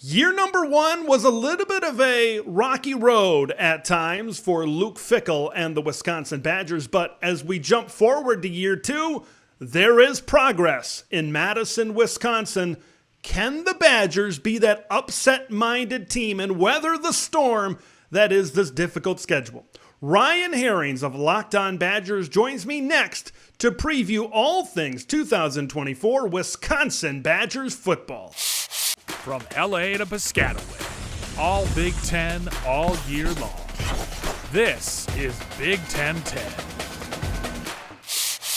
Year number one was a little bit of a rocky road at times for Luke Fickell and the Wisconsin Badgers, but as we jump forward to year two, there is progress in Madison, Wisconsin. Can the Badgers be that upset-minded team and weather the storm that is this difficult schedule? Ryan Harings of Locked On Badgers joins me next to preview all things 2024 Wisconsin Badgers football. From LA to Piscataway, all Big Ten all year long. This is Big Ten 10.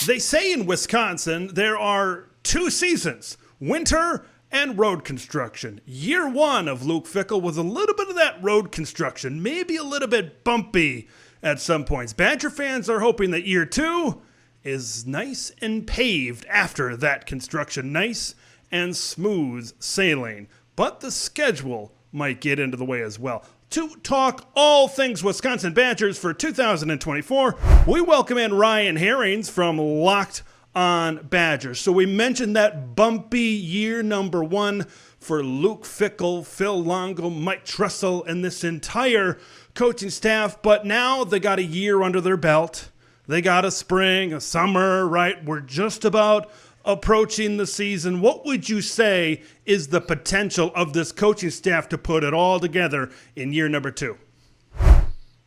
They say in Wisconsin there are two seasons, winter and road construction. Year one of Luke Fickell was a little bit of that road construction, maybe a little bit bumpy at some points. Badger fans are hoping that year two is nice and paved after that construction, nice and smooth sailing. But the schedule might get into the way as well. To talk all things Wisconsin Badgers for 2024, we welcome in Ryan Harings from Locked On Badgers. So we mentioned that bumpy year number one for Luke Fickell, Phil Longo, Mike Tressel, and this entire coaching staff, but now they got a year under their belt. They got a spring, a summer, right? We're just about approaching the season. What would you say is the potential of this coaching staff to put it all together in year number two?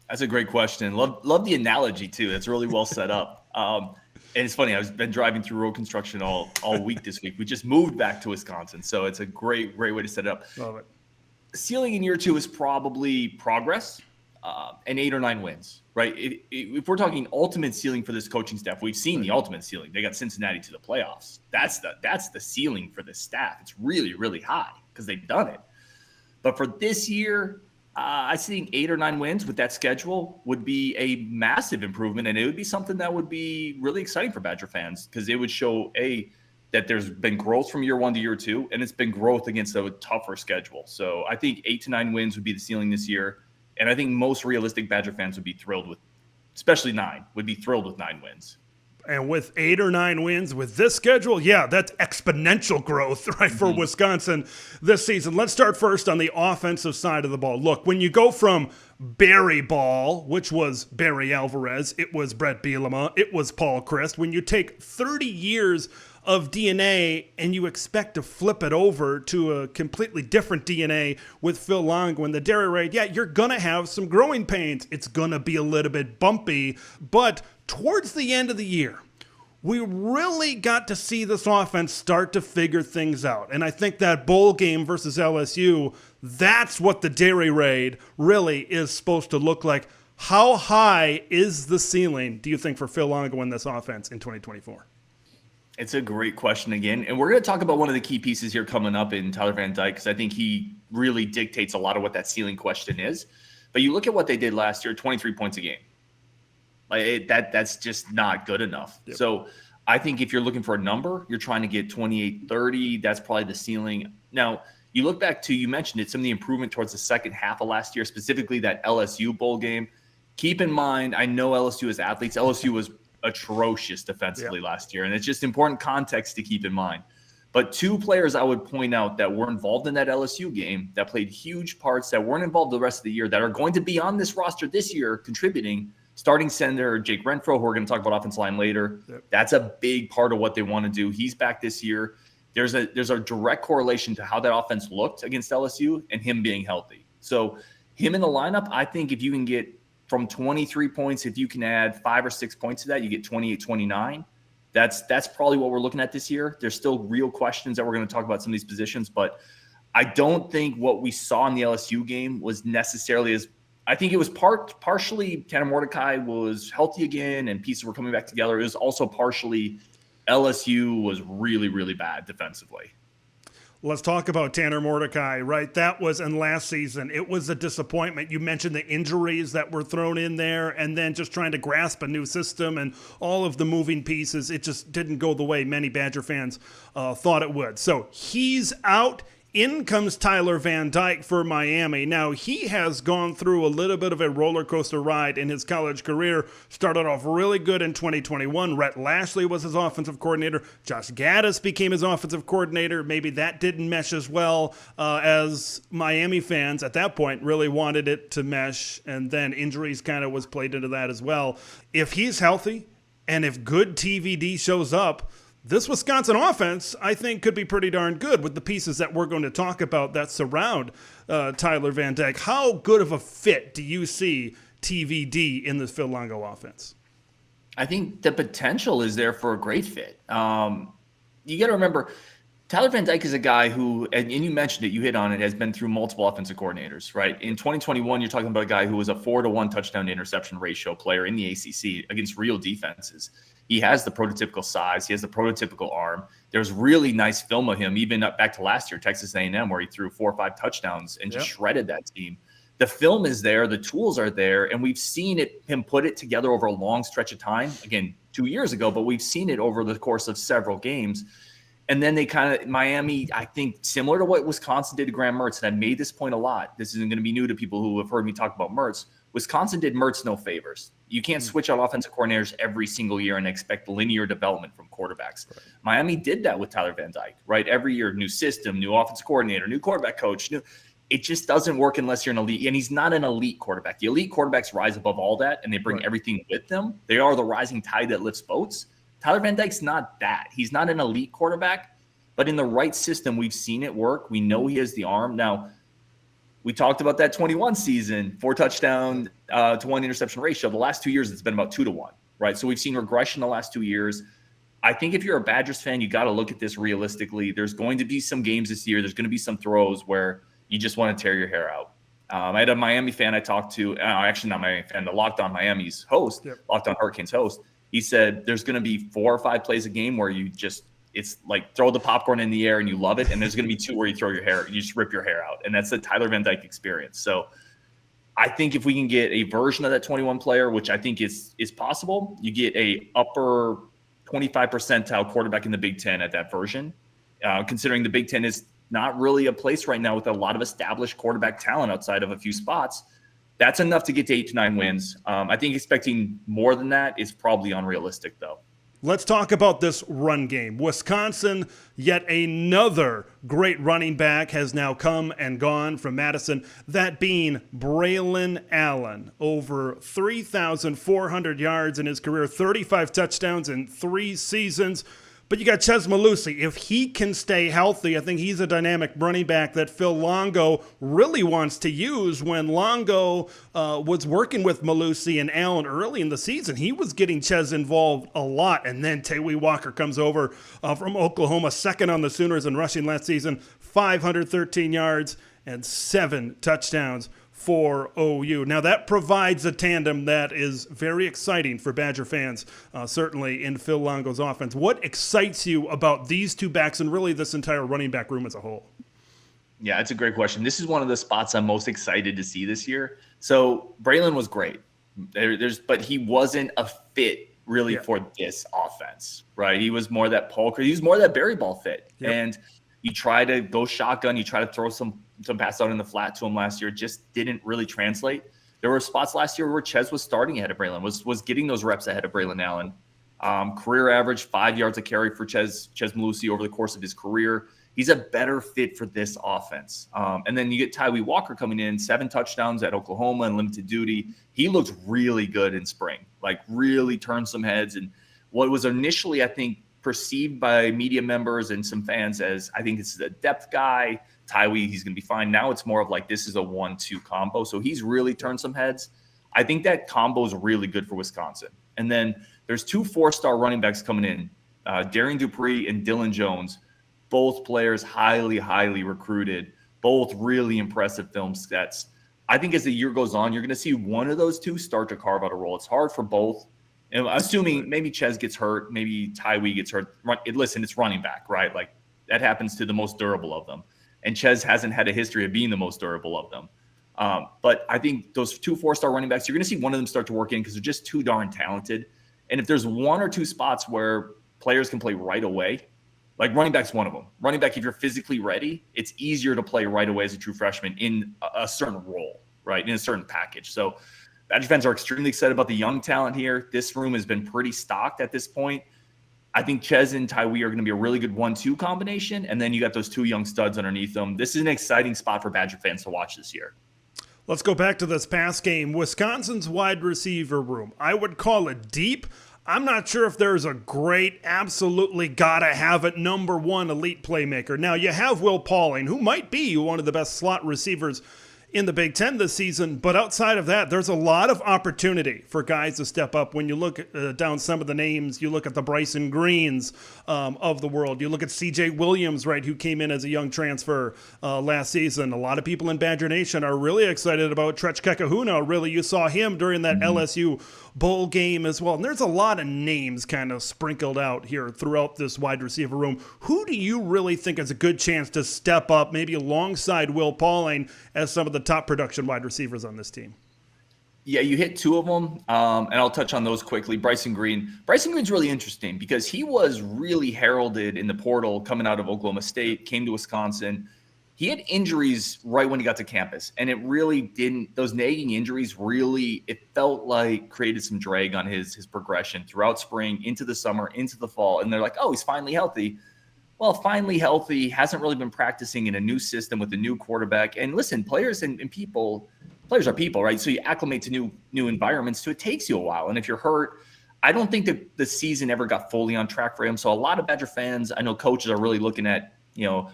That's a great question. Love the analogy too. That's really well set up. And it's funny, I've been driving through road construction all week this week. We just moved back to Wisconsin, so it's a great way to set it up. Love it. Ceiling in year two is probably progress and 8 or 9 wins, right? If we're talking ultimate ceiling for this coaching staff, we've seen the ultimate ceiling. They got Cincinnati to the playoffs. That's the ceiling for this staff. It's really, really high because they've done it. But for this year, I think 8 or 9 wins with that schedule would be a massive improvement, and it would be something that would be really exciting for Badger fans because it would show, that there's been growth from year one to year two, and it's been growth against a tougher schedule. So I think 8 to 9 wins would be the ceiling this year. And I think most realistic Badger fans would be thrilled with, especially 9, would be thrilled with 9 wins. And with 8 or 9 wins with this schedule, yeah, that's exponential growth, right, for Wisconsin this season. Let's start first on the offensive side of the ball. Look, when you go from Barry ball, which was Barry Alvarez, it was Brett Bielema, it was Paul Chryst. When you take 30 years of DNA and you expect to flip it over to a completely different DNA with Phil Longo and the dairy raid, yeah, you're going to have some growing pains. It's going to be a little bit bumpy, but towards the end of the year, we really got to see this offense start to figure things out. And I think that bowl game versus LSU, that's what the dairy raid really is supposed to look like. How high is the ceiling, do you think, for Phil Longo in this offense in 2024? It's a great question again. And we're going to talk about one of the key pieces here coming up in Tyler Van Dyke because I think he really dictates a lot of what that ceiling question is. But you look at what they did last year, 23 points a game. That's just not good enough. Yep. So I think if you're looking for a number, you're trying to get 28, 30. That's probably the ceiling. Now, you look back to, you mentioned it, some of the improvement towards the second half of last year, specifically that LSU bowl game. Keep in mind, I know LSU as athletes. LSU was atrocious defensively last year, and it's just important context to keep in mind. But 2 players I would point out that were involved in that LSU game that played huge parts that weren't involved the rest of the year that are going to be on this roster this year contributing. Starting center Jake Renfro, who we're going to talk about offensive line later. Yep. That's a big part of what they want to do. He's back this year. There's a direct correlation to how that offense looked against LSU and him being healthy. So him in the lineup, I think if you can get from 23 points, if you can add 5 or 6 points to that, you get 28, 29. That's probably what we're looking at this year. There's still real questions that we're going to talk about some of these positions, but I don't think what we saw in the LSU game was necessarily as – I think it was partially Tanner Mordecai was healthy again and pieces were coming back together. It was also partially LSU was really, really bad defensively. Let's talk about Tanner Mordecai, right? That was in last season. It was a disappointment. You mentioned the injuries that were thrown in there and then just trying to grasp a new system and all of the moving pieces. It just didn't go the way many Badger fans thought it would. So he's out. In comes Tyler Van Dyke for Miami. Now, he has gone through a little bit of a roller coaster ride in his college career. Started off really good in 2021. Rhett Lashley was his offensive coordinator. Josh Gaddis became his offensive coordinator. Maybe that didn't mesh as well as Miami fans at that point really wanted it to mesh. And then injuries kind of was played into that as well. If he's healthy and if good TVD shows up, this Wisconsin offense, I think, could be pretty darn good with the pieces that we're going to talk about that surround Tyler Van Dyke. How good of a fit do you see TVD in this Phil Longo offense? I think the potential is there for a great fit. You got to remember, Tyler Van Dyke is a guy who, and you mentioned it, you hit on it, has been through multiple offensive coordinators, right? In 2021, you're talking about a guy who was a 4-to-1 touchdown to interception ratio player in the ACC against real defenses. He has the prototypical size. He has the prototypical arm. There's really nice film of him, even up back to last year, Texas A&M, where he threw 4 or 5 touchdowns and just shredded that team. The film is there. The tools are there. And we've seen him put it together over a long stretch of time. Again, 2 years ago, but we've seen it over the course of several games. And then they Miami, I think, similar to what Wisconsin did to Graham Mertz, and I made this point a lot. This isn't going to be new to people who have heard me talk about Mertz. Wisconsin did Mertz no favors. You can't switch out offensive coordinators every single year and expect linear development from quarterbacks. Right. Miami did that with Tyler Van Dyke, right? Every year, new system, new offensive coordinator, new quarterback coach. It just doesn't work unless you're an elite. And he's not an elite quarterback. The elite quarterbacks rise above all that, and they bring everything with them. They are the rising tide that lifts boats. Tyler Van Dyke's not that. He's not an elite quarterback, but in the right system, we've seen it work. We know he has the arm. Now, we talked about that 21 season, 4 touchdown to 1 interception ratio. The last 2 years, it's been about 2-to-1, right? So we've seen regression the last 2 years. I think if you're a Badgers fan, you got to look at this realistically. There's going to be some games this year. There's going to be some throws where you just want to tear your hair out. I had a Miami fan I talked to, actually not Miami fan, the Locked On Miami's host, Locked On Hurricanes host. He said there's going to be 4 or 5 plays a game where you just, it's like throw the popcorn in the air and you love it. And there's going to be 2 where you throw your hair, you just rip your hair out. And that's the Tyler Van Dyke experience. So I think if we can get a version of that 21 player, which I think is possible, you get a upper 25 percentile quarterback in the Big Ten at that version, considering the Big Ten is not really a place right now with a lot of established quarterback talent outside of a few spots. That's enough to get to 8 to 9 wins. I think expecting more than that is probably unrealistic, though. Let's talk about this run game. Wisconsin, yet another great running back has now come and gone from Madison, that being Braelon Allen. Over 3,400 yards in his career, 35 touchdowns in 3 seasons. But you got Chez Melluci. If he can stay healthy, I think he's a dynamic running back that Phil Longo really wants to use. When Longo was working with Melluci and Allen early in the season, he was getting Chez involved a lot. And then Tawaee Walker comes over from Oklahoma, second on the Sooners in rushing last season, 513 yards and 7 touchdowns for OU. Now that provides a tandem that is very exciting for Badger fans, certainly in Phil Longo's offense. What excites you about these 2 backs and really this entire running back room as a whole? Yeah, it's a great question. This is one of the spots I'm most excited to see this year. So Braelon was great, but he wasn't a fit really for this offense, right? He was more that he was more that Berry ball fit. Yep. And you try to go shotgun, you try to throw some pass out in the flat to him last year. It just didn't really translate. There were spots last year where Chez was starting ahead of Braelon, was getting those reps ahead of Braelon Allen. Career average 5 yards a carry for Chez Melluci over the course of his career. He's a better fit for this offense. And then you get Tawaee Walker coming in, 7 touchdowns at Oklahoma and limited duty. He looked really good in spring, like really turned some heads. And what was initially, I think, perceived by media members and some fans as, I think this is a depth guy, Tawaee, he's going to be fine. Now it's more of like this is a 1-2 combo. So he's really turned some heads. I think that combo is really good for Wisconsin. And then there's 2 4-star running backs coming in, Darian Dupree and Dylan Jones, both players highly, highly recruited, both really impressive film sets. I think as the year goes on, you're going to see one of those 2 start to carve out a role. It's hard for both. And assuming maybe Chez gets hurt, maybe Tawaee gets hurt. Listen, it's running back, right? Like that happens to the most durable of them. And Chez hasn't had a history of being the most durable of them. But I think those 2 4-star running backs, you're going to see one of them start to work in because they're just too darn talented. And if there's 1 or 2 spots where players can play right away, Like running back's one of them. Running back, if you're physically ready, it's easier to play right away as a true freshman in a certain role, right? In a certain package. So Badger fans are extremely excited about the young talent here. This room has been pretty stocked at this point. I think Chez and Tawaee are going to be a really good 1-2 combination. And then you got those two young studs underneath them. This is an exciting spot for Badger fans to watch this year. Let's go back to this past game. Wisconsin's wide receiver room, I would call it deep. I'm not sure if there's a great, absolutely gotta have it number one elite playmaker. Now, you have Will Pauling, who might be one of the best slot receivers in the Big Ten this season, but outside of that, there's a lot of opportunity for guys to step up. When you look down some of the names, you look at the Bryson Greens of the world. You look at C.J. Williams, right, who came in as a young transfer last season. A lot of people in Badger Nation are really excited about Tretch Kekahuna. Really, you saw him during that LSU bowl game as well. And there's a lot of names kind of sprinkled out here throughout this wide receiver room. Who do you really think has a good chance to step up, maybe alongside Will Pauling, as some of the top production wide receivers on this team? Yeah, you hit two of them, and I'll touch on those quickly. Bryson Green. Bryson Green's really interesting because he was really heralded in the portal coming out of Oklahoma State, came to Wisconsin. He had injuries right when he got to campus, and it really didn't – those nagging injuries really – it felt like created some drag on his progression throughout spring, into the summer, into the fall. And they're like, oh, he's finally healthy. Well, finally healthy, hasn't really been practicing in a new system with a new quarterback. And listen, players and people – players are people, right? So you acclimate to new environments, so it takes you a while. And if you're hurt, I don't think that the season ever got fully on track for him. So a lot of Badger fans, I know coaches are really looking at,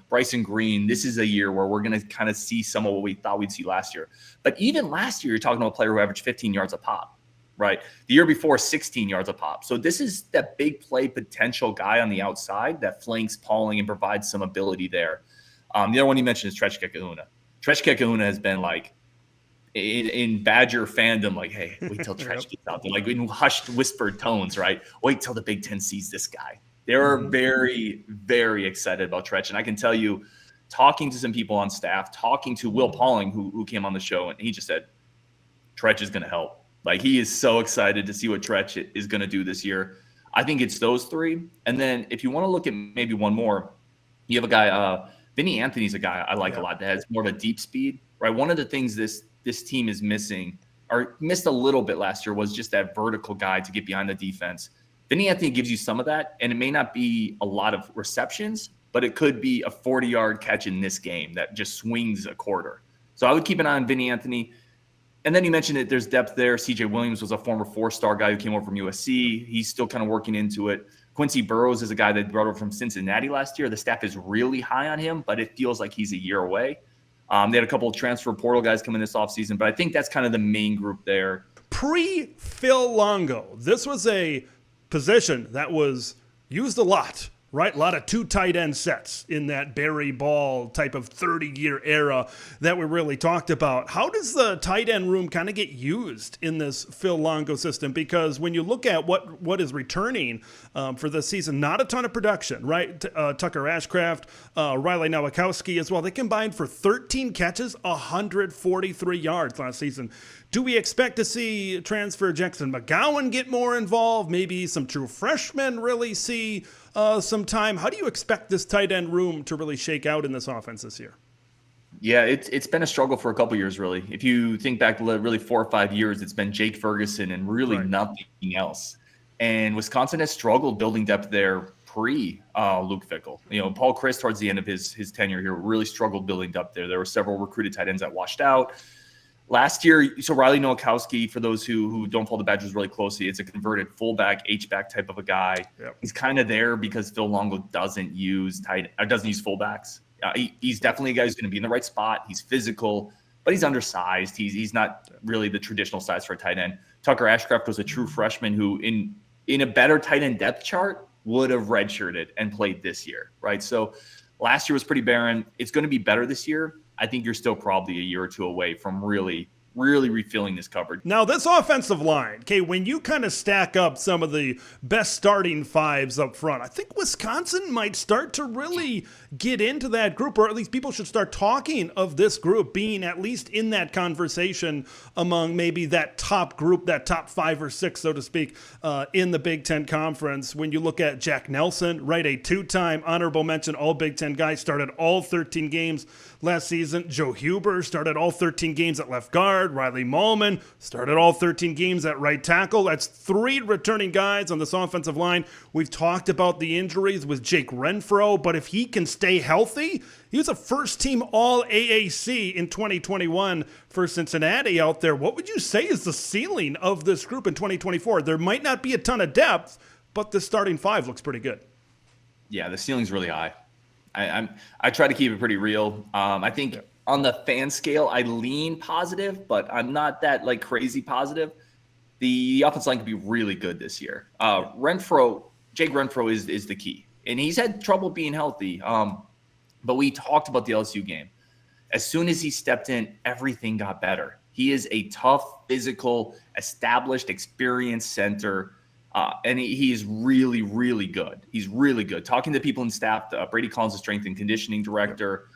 Bryson Green. This is a year where we're going to kind of see some of what we thought we'd see last year. But even last year, you're talking about a player who averaged 15 yards a pop, right? The year before, 16 yards a pop. So this is that big play potential guy on the outside that flanks Pauling and provides some ability there. The other one you mentioned is Tretch Kekahuna. Tretch Kekahuna has been like, in Badger fandom, like, hey, wait till Tretch gets out there, like in hushed, whispered tones, right? Wait till the Big Ten sees this guy. They're very, very excited about Tretch. And I can tell you, talking to some people on staff, talking to Will Pauling, who came on the show, and he just said, Tretch is going to help. Like, he is so excited to see what Tretch is going to do this year. I think it's those three. And then if you want to look at maybe one more, you have a guy, Vinny Anthony's a guy I like a lot that has more of a deep speed, right? One of the things this team is missing, or missed a little bit last year, was just that vertical guy to get behind the defense. Vinny Anthony gives you some of that, and it may not be a lot of receptions, but it could be a 40-yard catch in this game that just swings a quarter. So I would keep an eye on Vinny Anthony. And then you mentioned it, there's depth there. C.J. Williams was a former 4-star guy who came over from USC. He's still kind of working into it. Quincy Burrows is a guy that brought over from Cincinnati last year. The staff is really high on him, but it feels like he's a year away. They had a couple of transfer portal guys coming this offseason, but I think that's kind of the main group there. Pre-Phil Longo, this was a position that was used a lot, right? A lot of 2 tight end sets in that Barry Ball type of 30-year era that we really talked about. How does the tight end room kind of get used in this Phil Longo system? Because when you look at what is returning for this season, not a ton of production, right? Tucker Ashcraft, Riley Nowakowski as well. They combined for 13 catches, 143 yards last season. Do we expect to see transfer Jackson McGowan get more involved? Maybe some true freshmen really see some time? How do you expect this tight end room to really shake out in this offense this year? Yeah, it's been a struggle for a couple years, really. If you think back really 4 or 5 years, it's been Jake Ferguson and really nothing else. And Wisconsin has struggled building depth there pre-Luke Fickell. Paul Chryst, towards the end of his tenure here, really struggled building depth there. There were several recruited tight ends that washed out. Last year, so Riley Nowakowski, for those who don't follow the Badgers really closely, it's a converted fullback, H-back type of a guy. Yep. He's kind of there because Phil Longo doesn't use fullbacks. He's definitely a guy who's going to be in the right spot. He's physical, but he's undersized. He's not really the traditional size for a tight end. Tucker Ashcraft was a true freshman who, in a better tight end depth chart, would have redshirted and played this year, right? So last year was pretty barren. It's going to be better this year. I think you're still probably a year or two away from really really refilling this cupboard. Now, this offensive line, okay, when you kind of stack up some of the best starting fives up front, I think Wisconsin might start to really get into that group, or at least people should start talking of this group being at least in that conversation among maybe that top group, that top 5 or 6, so to speak, in the Big Ten Conference. When you look at Jack Nelson, right, a 2-time honorable mention All Big Ten guy, started all 13 games last season. Joe Huber started all 13 games at left guard. Riley Mahlman started all 13 games at right tackle. That's 3 returning guys on this offensive line. We've talked about the injuries with Jake Renfro, but if he can stay healthy, he was a first-team All-AAC in 2021 for Cincinnati out there. What would you say is the ceiling of this group in 2024? There might not be a ton of depth, but the starting 5 looks pretty good. Yeah, the ceiling's really high. I try to keep it pretty real. I think on the fan scale, I lean positive, but I'm not that like crazy positive. The offensive line could be really good this year. Jake Renfro is the key, and he's had trouble being healthy. But we talked about the LSU game. As soon as he stepped in, everything got better. He is a tough, physical, established, experienced center. And he's really, really good. He's really good. Talking to people in staff, Brady Collins, the strength and conditioning director,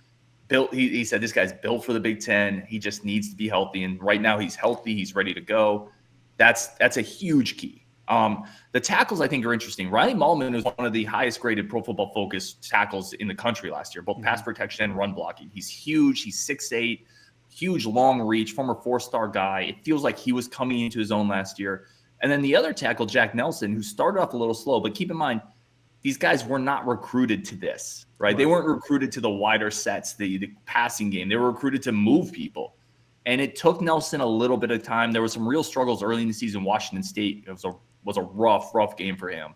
he said this guy's built for the Big Ten. He just needs to be healthy. And right now he's healthy. He's ready to go. That's a huge key. The tackles I think are interesting. Riley Mahlman was one of the highest graded Pro Football Focus tackles in the country last year, both pass protection and run blocking. He's huge. He's 6'8", huge long reach, former 4-star guy. It feels like he was coming into his own last year. And then the other tackle, Jack Nelson, who started off a little slow, but keep in mind, these guys were not recruited to this, right? They weren't recruited to the wider sets, the passing game. They were recruited to move people. And it took Nelson a little bit of time. There were some real struggles early in the season. Washington State was a rough game for him.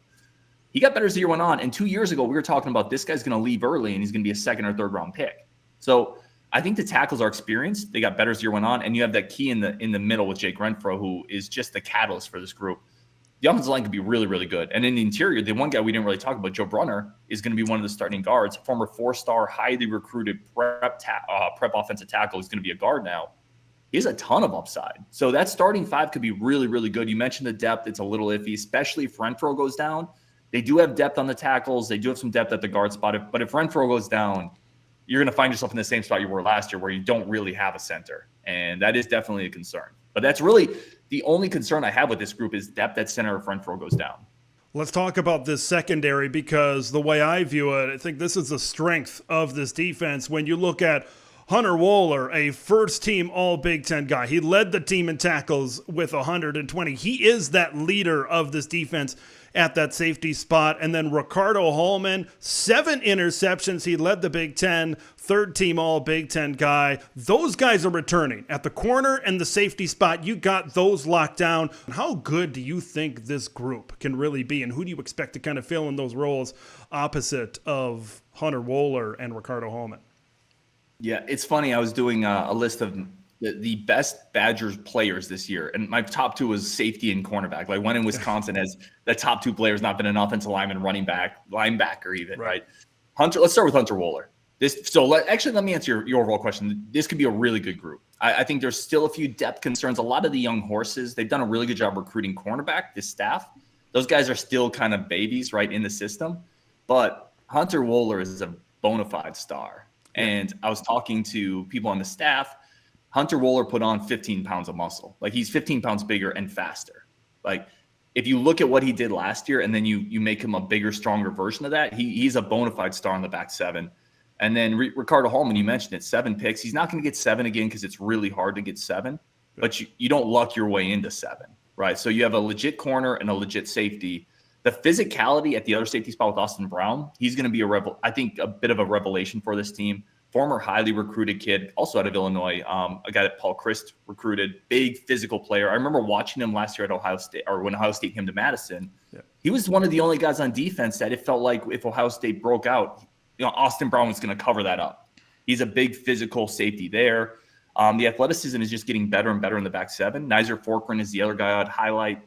He got better as the year went on. And 2 years ago, we were talking about this guy's going to leave early and he's going to be a 2nd or 3rd round pick. So I think the tackles are experienced. They got better as the year went on. And you have that key in the middle with Jake Renfro, who is just the catalyst for this group. The offensive line could be really, really good. And in the interior, the one guy we didn't really talk about, Joe Brunner, is going to be one of the starting guards, former 4-star, highly recruited prep offensive tackle. He's going to be a guard now. He has a ton of upside. So that starting 5 could be really, really good. You mentioned the depth. It's a little iffy, especially if Renfro goes down. They do have depth on the tackles. They do have some depth at the guard spot. But if Renfro goes down, you're going to find yourself in the same spot you were last year where you don't really have a center. And that is definitely a concern. But that's really the only concern I have with this group is depth at center if Renfro goes down. Let's talk about this secondary, because the way I view it, I think this is the strength of this defense. When you look at Hunter Wohler, a first-team All-Big Ten guy, he led the team in tackles with 120. He is that leader of this defense at that safety spot. And then Ricardo Holman, 7 interceptions. He led the Big Ten, 3rd-team All-Big Ten guy. Those guys are returning. At the corner and the safety spot, you got those locked down. How good do you think this group can really be, and who do you expect to kind of fill in those roles opposite of Hunter Wohler and Ricardo Holman? Yeah, it's funny. I was doing a list of the best Badgers players this year, and my top 2 was safety and cornerback. Like, when in Wisconsin has the top 2 players not been an offensive lineman, running back, linebacker even, right? Hunter. Let's start with Hunter Wohler. Let me answer your overall question. This could be a really good group. I think there's still a few depth concerns. A lot of the young horses, they've done a really good job recruiting cornerback, this staff. Those guys are still kind of babies, right, in the system. But Hunter Wohler is a bona fide star. And I was talking to people on the staff. Hunter Wohler put on 15 pounds of muscle. Like, he's 15 pounds bigger and faster. Like, if you look at what he did last year and then you make him a bigger, stronger version of that, he's a bona fide star in the back 7. And then Ricardo Holman, you mentioned it, 7 picks. He's not going to get 7 again because it's really hard to get 7. But you don't luck your way into 7, right? So you have a legit corner and a legit safety. The physicality at the other safety spot with Austin Brown, he's going to be I think a bit of a revelation for this team. Former highly recruited kid, also out of Illinois, a guy that Paul Christ recruited, big physical player. I remember watching him last year at Ohio State, or when Ohio State came to Madison. Yeah. He was one of the only guys on defense that it felt like if Ohio State broke out, Austin Brown was going to cover that up. He's a big physical safety there. The athleticism is just getting better and better in the back 7. Nizer Forkran is the other guy I'd highlight.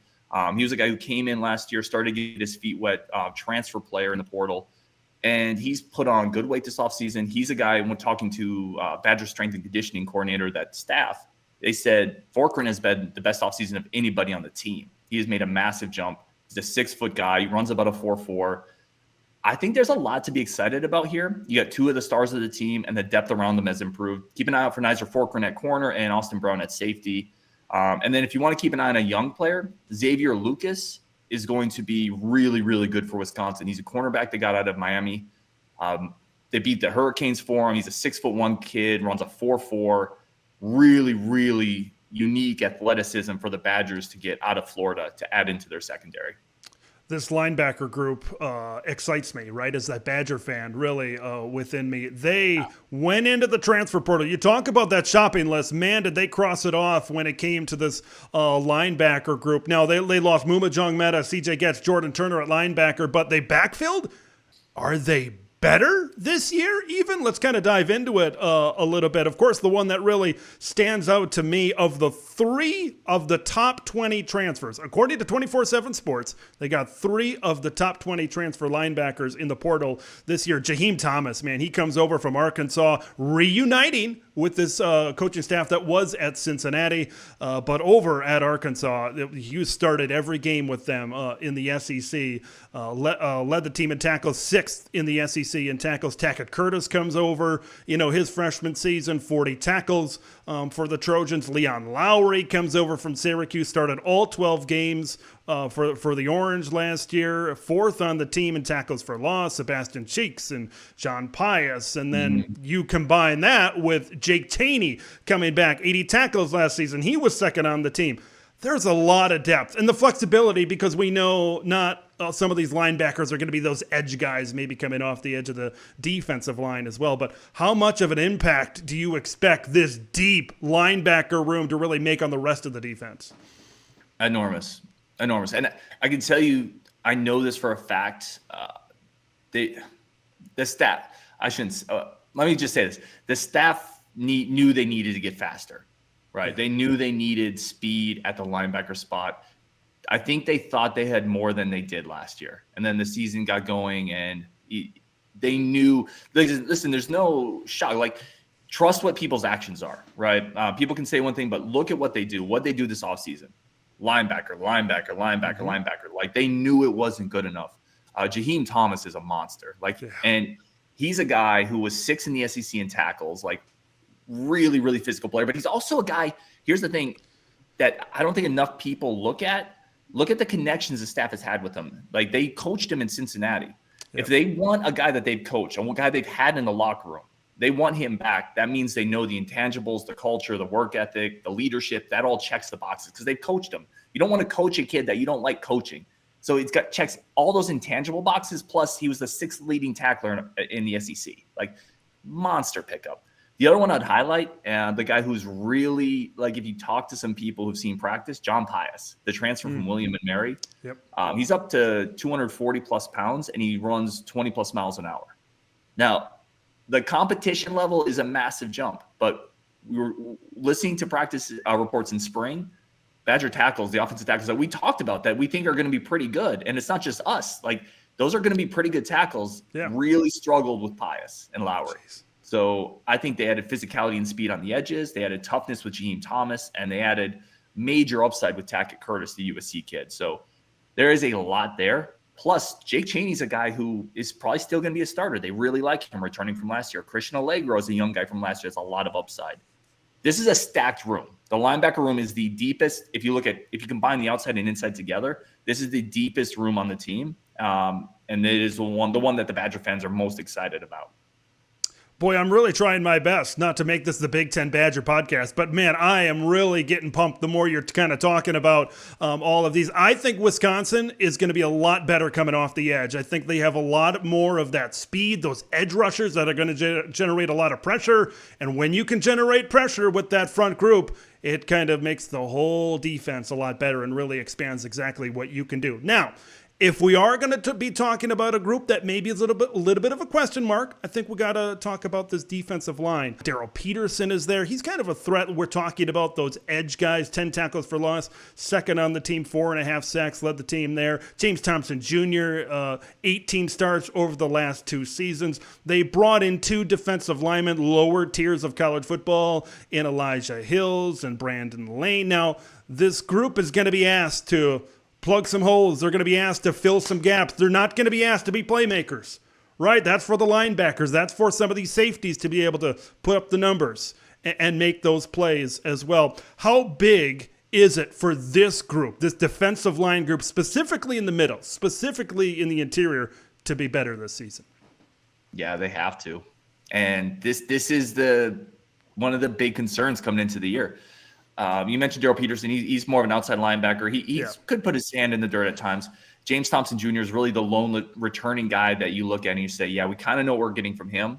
He was a guy who came in last year, started to get his feet wet, transfer player in the portal. And he's put on good weight this offseason. He's a guy, when talking to Badger strength and conditioning coordinator, that staff, They said Forkran has been the best offseason of anybody on the team. He has made a massive jump. He's a 6-foot guy. He runs about a 4.4. I think there's a lot to be excited about here. You got two of the stars of the team, and the depth around them has improved. Keep an eye out for Nizer Forkran at corner and Austin Brown at safety. And then if you want to keep an eye on a young player, Xavier Lucas is going to be really, really good for Wisconsin. He's a cornerback that got out of Miami. They beat the Hurricanes for him. He's a 6'1" kid, runs a 4.4. Really, really unique athleticism for the Badgers to get out of Florida to add into their secondary. This linebacker group excites me, right? As that Badger fan, really within me. They went into the transfer portal. You talk about that shopping list. Man, did they cross it off when it came to this linebacker group. Now, they lost Muma Jong Meta, CJ Getz, Jordan Turner at linebacker, but they backfilled. Are they better this year even? Let's kind of dive into it a little bit. Of course, the one that really stands out to me of the 3 of the top 20 transfers, according to 24/7 Sports, they got 3 of the top 20 transfer linebackers in the portal this year. Jaheim Thomas, man, he comes over from Arkansas, reuniting with this coaching staff that was at Cincinnati, but over at Arkansas, he started every game with them in the SEC, led the team in tackles, 6th in the SEC in tackles. Tackett Curtis comes over, his freshman season, 40 tackles for the Trojans. Leon Lowry comes over from Syracuse, started all 12 games for the Orange last year, 4th on the team in tackles for loss, Sebastian Cheeks and John Pius. And then you combine that with Jake Taney coming back, 80 tackles last season. He was 2nd on the team. There's a lot of depth and the flexibility, because we know not some of these linebackers are going to be those edge guys, maybe coming off the edge of the defensive line as well. But how much of an impact do you expect this deep linebacker room to really make on the rest of the defense? Enormous. And I can tell you, I know this for a fact. The staff, let me just say this. The staff knew they needed to get faster, right? They knew they needed speed at the linebacker spot. I think they thought they had more than they did last year. And then the season got going and they knew, listen, there's no shock. Trust what people's actions are, right? People can say one thing, but look at what they do this offseason. Linebacker. They knew it wasn't good enough. Jaheim Thomas is a monster. And he's a guy who was 6th in the SEC in tackles, really, really physical player. But he's also a guy, here's the thing that I don't think enough people look at the connections the staff has had with him. They coached him in Cincinnati. Yep. If they want a guy that they've coached, a guy they've had in the locker room, they want him back. That means they know the intangibles, the culture, the work ethic, the leadership. That all checks the boxes because they've coached him. You don't want to coach a kid that you don't like coaching. So it's got checks all those intangible boxes. Plus, he was the 6th leading tackler in the SEC. Monster pickup. The other one I'd highlight, the guy who's really, if you talk to some people who've seen practice, John Pius, the transfer from William & Mary. Yep. He's up to 240-plus pounds, and he runs 20-plus miles an hour. Now, the competition level is a massive jump, but we were listening to practice reports in spring. Badger tackles, the offensive tackles that we talked about that we think are going to be pretty good. And it's not just us. Those are going to be pretty good tackles. Yeah. Really struggled with Pius and Lowry. Jeez. So I think they added physicality and speed on the edges. They added toughness with Jaheim Thomas, and they added major upside with Tackett Curtis, the USC kid. So there is a lot there. Plus, Jake Chaney's a guy who is probably still going to be a starter. They really like him returning from last year. Christian Allegro is a young guy from last year. Has a lot of upside. This is a stacked room. The linebacker room is the deepest. If you combine the outside and inside together, this is the deepest room on the team. And it is the one that the Badger fans are most excited about. Boy, I'm really trying my best not to make this the Big Ten Badger podcast, but man, I am really getting pumped the more you're kind of talking about all of these. I think Wisconsin is going to be a lot better coming off the edge. I think they have a lot more of that speed, those edge rushers that are going to generate a lot of pressure. And when you can generate pressure with that front group, it kind of makes the whole defense a lot better and really expands exactly what you can do. Now, if we are going to be talking about a group that maybe is a little bit of a question mark, I think we got to talk about this defensive line. Daryl Peterson is there. He's kind of a threat. We're talking about those edge guys, 10 tackles for loss, second on the team, 4.5 sacks, led the team there. James Thompson Jr., 18 starts over the last 2 seasons. They brought in 2 defensive linemen, lower tiers of college football, in Elijah Hills and Brandon Lane. Now, this group is going to be asked to plug some holes. They're going to be asked to fill some gaps. They're not going to be asked to be playmakers, right? That's for the linebackers. That's for some of these safeties to be able to put up the numbers and make those plays as well. How big is it for this group, this defensive line group, specifically in the middle, specifically in the interior, to be better this season? Yeah, they have to. And this is one of the big concerns coming into the year. You mentioned Daryl Peterson. He's more of an outside linebacker. He could put his hand in the dirt at times. James Thompson Jr. is really the lone returning guy that you look at and you say, yeah, we kind of know what we're getting from him.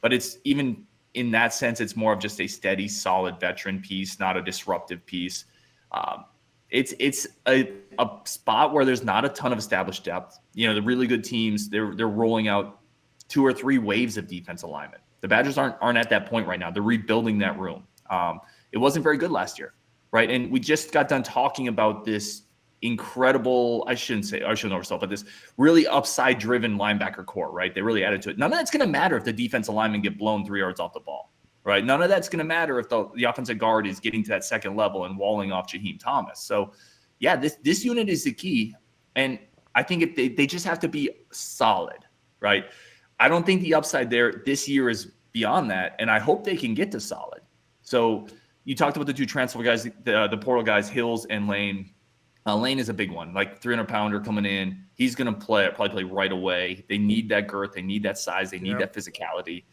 But it's even in that sense, it's more of just a steady, solid veteran piece, not a disruptive piece. It's a spot where there's not a ton of established depth. You know, the really good teams, they're rolling out 2 or 3 waves of defensive alignment. The Badgers aren't at that point right now. They're rebuilding that room. It wasn't very good last year, right? And we just got done talking about this incredible, I shouldn't oversell, but this really upside-driven linebacker core, right? They really added to it. None of that's going to matter if the defensive linemen get blown 3 yards off the ball, right? None of that's going to matter if the offensive guard is getting to that second level and walling off Jaheim Thomas. So, yeah, this unit is the key. And I think they just have to be solid, right? I don't think the upside there this year is beyond that, and I hope they can get to solid. So you talked about the 2 transfer guys, the portal guys, Hills and Lane. Lane is a big one, like 300-pounder coming in. He's going to probably play right away. They need that girth. They need that size. They need that physicality.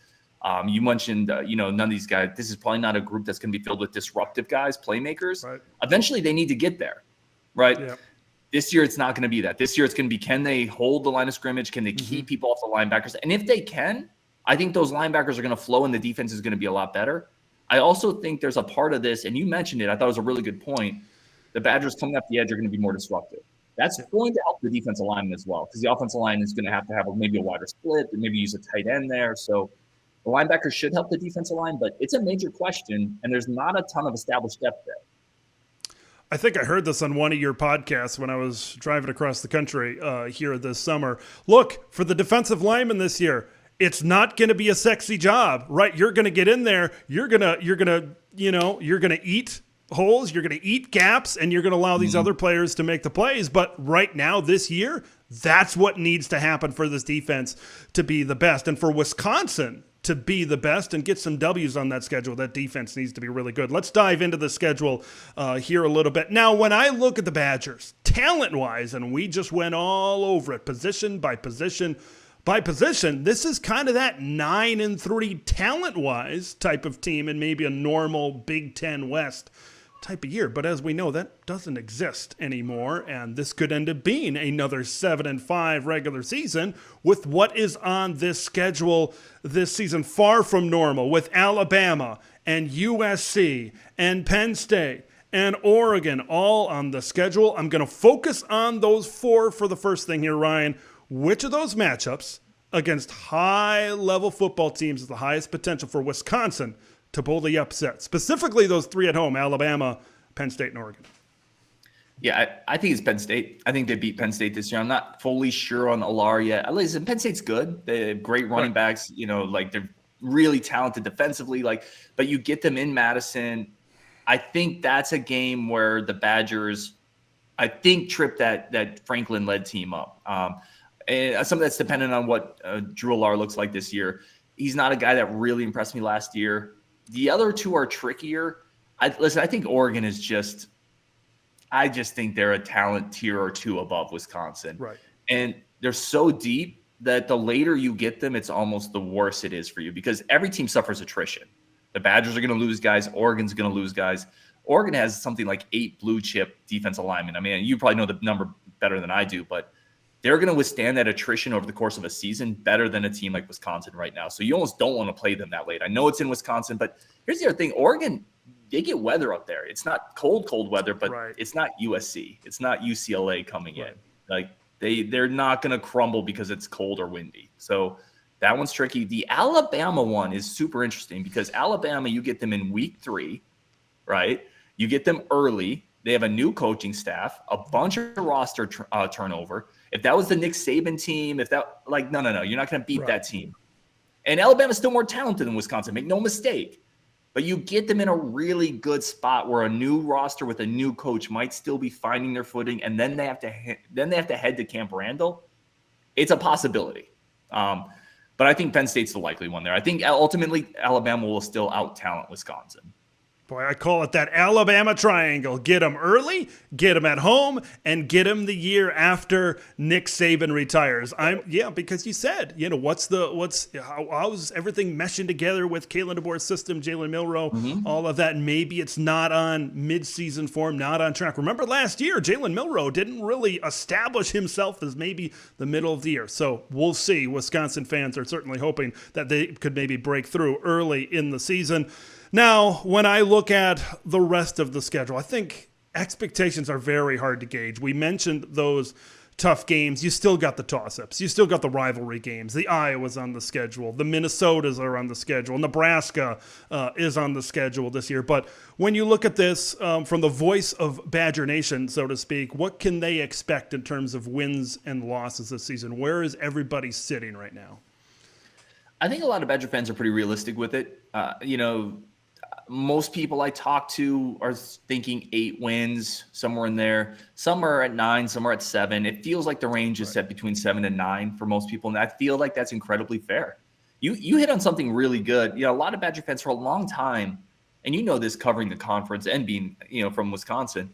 You mentioned, none of these guys, this is probably not a group that's going to be filled with disruptive guys, playmakers. Right. Eventually, they need to get there, right? Yep. This year, it's not going to be that. This year, it's going to be, can they hold the line of scrimmage? Can they keep people off the linebackers? And if they can, I think those linebackers are going to flow and the defense is going to be a lot better. I also think there's a part of this, and you mentioned it, I thought it was a really good point. The Badgers coming up the edge are going to be more disruptive. That's going to help the defensive lineman as well, because the offensive line is going to have maybe a wider split, and maybe use a tight end there. So the linebackers should help the defensive line, but it's a major question, and there's not a ton of established depth there. I think I heard this on one of your podcasts when I was driving across the country here this summer. Look, for the defensive lineman this year, it's not going to be a sexy job, right? You're going to get in there. You're going to eat holes. You're going to eat gaps, and you're going to allow these other players to make the plays. But right now, this year, that's what needs to happen for this defense to be the best. And for Wisconsin to be the best and get some W's on that schedule, that defense needs to be really good. Let's dive into the schedule here a little bit. Now, when I look at the Badgers, talent-wise, and we just went all over it, position by position, this is kind of that 9-3 talent-wise type of team and maybe a normal Big Ten West type of year. But as we know, that doesn't exist anymore, and this could end up being another 7-5 regular season with what is on this schedule this season, far from normal, with Alabama and USC and Penn State and Oregon all on the schedule. I'm going to focus on those 4 for the first thing here, Ryan. Which of those matchups against high-level football teams is the highest potential for Wisconsin to pull the upset? Specifically, those 3 at home, Alabama, Penn State, and Oregon. Yeah, I think it's Penn State. I think they beat Penn State this year. I'm not fully sure on Alar yet. Listen, Penn State's good. They have great running backs. They're really talented defensively. But you get them in Madison. I think that's a game where the Badgers, trip that Franklin-led team up. And some of that's dependent on what Drew Alar looks like this year. He's not a guy that really impressed me last year. The other 2 are trickier. I think Oregon is just – I just think they're a talent tier or 2 above Wisconsin. Right. And they're so deep that the later you get them, it's almost the worse it is for you, because every team suffers attrition. The Badgers are going to lose guys. Oregon's going to lose guys. Oregon has something like 8 blue-chip defensive linemen. I mean, you probably know the number better than I do, but – they're going to withstand that attrition over the course of a season better than a team like Wisconsin right now. So you almost don't want to play them that late. I know it's in Wisconsin, but here's the other thing. Oregon, they get weather up there. It's not cold weather, but It's not USC. It's not UCLA coming in. They're not going to crumble because it's cold or windy. So that one's tricky. The Alabama one is super interesting because Alabama, you get them in week 3, right? You get them early. They have a new coaching staff, a bunch of roster turnover. If that was the Nick Saban team, no, you're not going to beat that team. And Alabama's still more talented than Wisconsin. Make no mistake. But you get them in a really good spot where a new roster with a new coach might still be finding their footing, and then they have to head to Camp Randall. It's a possibility. But I think Penn State's the likely one there. I think ultimately Alabama will still out-talent Wisconsin. Boy, I call it that Alabama triangle. Get them early, get them at home, and get them the year after Nick Saban retires. Because you said, how's everything meshing together with Kalen DeBoer's system, Jalen Milroe, all of that. And maybe it's not on midseason form, not on track. Remember last year, Jalen Milroe didn't really establish himself as maybe the middle of the year. So we'll see. Wisconsin fans are certainly hoping that they could maybe break through early in the season. Now, when I look at the rest of the schedule, I think expectations are very hard to gauge. We mentioned those tough games. You still got the toss-ups. You still got the rivalry games. The Iowa's on the schedule. The Minnesotas are on the schedule. Nebraska is on the schedule this year. But when you look at this from the voice of Badger Nation, so to speak, what can they expect in terms of wins and losses this season? Where is everybody sitting right now? I think a lot of Badger fans are pretty realistic with it. Most people I talk to are thinking 8 wins, somewhere in there. Some are at 9, some are at 7. It feels like the range is set between 7 and 9 for most people, and I feel like that's incredibly fair. You hit on something really good. A lot of Badger fans for a long time, and you know this covering the conference and being from Wisconsin,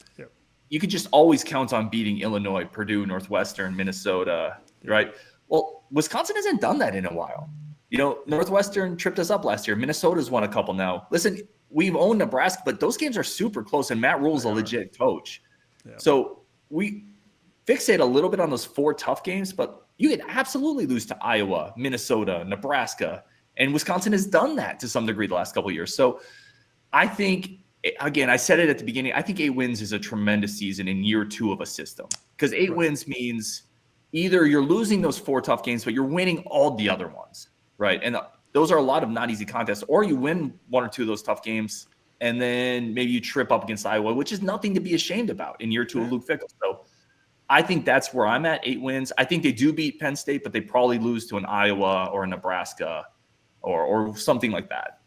you could just always count on beating Illinois, Purdue, Northwestern, Minnesota, right? Well, Wisconsin hasn't done that in a while. Northwestern tripped us up last year. Minnesota's won a couple now. Listen, we've owned Nebraska, but those games are super close, and Matt Rule's a legit coach. Yeah. So we fixate a little bit on those 4 tough games, but you could absolutely lose to Iowa, Minnesota, Nebraska, and Wisconsin has done that to some degree the last couple of years. So I think, again, I said it at the beginning, I think 8 wins is a tremendous season in year 2 of a system because 8 wins means either you're losing those 4 tough games, but you're winning all the other ones. Right. And those are a lot of not easy contests, or you win 1 or 2 of those tough games and then maybe you trip up against Iowa, which is nothing to be ashamed about in year 2 of Luke Fickell. So I think that's where I'm at, 8 wins. I think they do beat Penn State, but they probably lose to an Iowa or a Nebraska or something like that.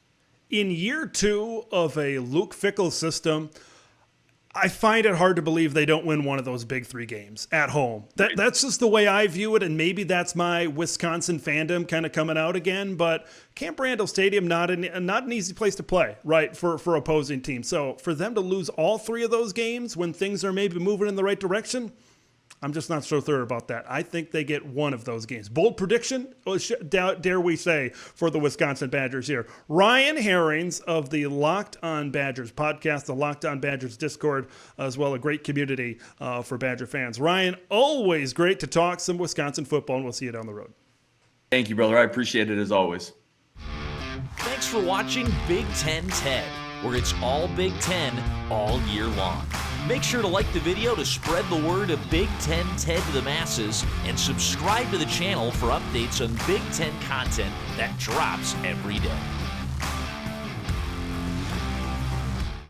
In year 2 of a Luke Fickell system, I find it hard to believe they don't win one of those big 3 games at home. That's just the way I view it, and maybe that's my Wisconsin fandom kind of coming out again. But Camp Randall Stadium, not an easy place to play, right, for opposing teams. So for them to lose all 3 of those games when things are maybe moving in the right direction, I'm just not so sure about that. I think they get one of those games. Bold prediction, dare we say, for the Wisconsin Badgers here. Ryan Harings of the Locked On Badgers podcast, the Locked On Badgers Discord, as well, a great community for Badger fans. Ryan, always great to talk some Wisconsin football, and we'll see you down the road. Thank you, brother. I appreciate it as always. Thanks for watching Big Ten TED, where it's all Big Ten all year long. Make sure to like the video to spread the word of Big Ten TED to the masses, and subscribe to the channel for updates on Big Ten content that drops every day.